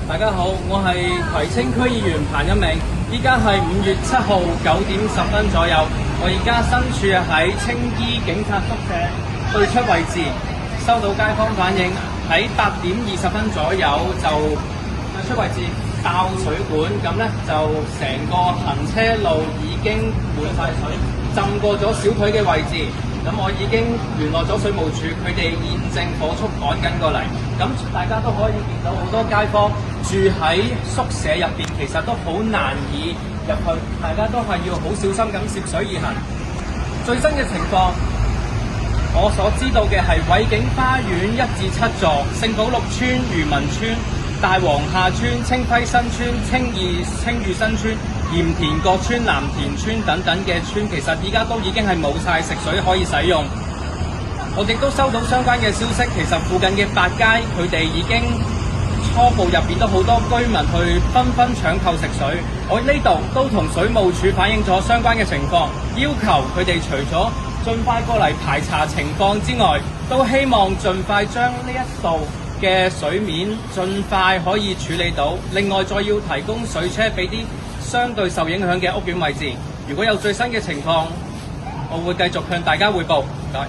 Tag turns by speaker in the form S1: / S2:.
S1: 大家好，我係葵青區議員彭一鳴，依家係5月7號9點10分左右，我而家身處喺青衣警察宿舍對出位置，收到街坊反映喺8點20分左右就對出位置爆水管，咁呢就成個行車路已經滿晒水，浸過咗小腿嘅位置。咁我已經聯絡咗水務署，佢哋現正火速趕緊過嚟。咁大家都可以見到好多街坊住喺宿舍入邊，其實都好難以入去，大家都係要好小心咁涉水而行。最新嘅情況，我所知道嘅係偉景花園1至7座、聖保祿邨、漁民邨、大王下邨、清輝新邨、青嶼新邨、鹽田角邨、藍田邨等等嘅邨，其實依家都已經係冇晒食水可以使用。我哋都收到相關嘅消息，其實附近嘅八街佢哋已經初步入邊都好多居民去紛紛搶購食水。我呢度都同水務署反映咗相關嘅情況，要求佢哋除咗盡快過嚟排查情況之外，都希望盡快將呢一度嘅水面盡快可以處理到。另外再要提供水車俾啲相對受影響嘅屋苑位置。如果有最新嘅情況，我會繼續向大家匯報。唔該。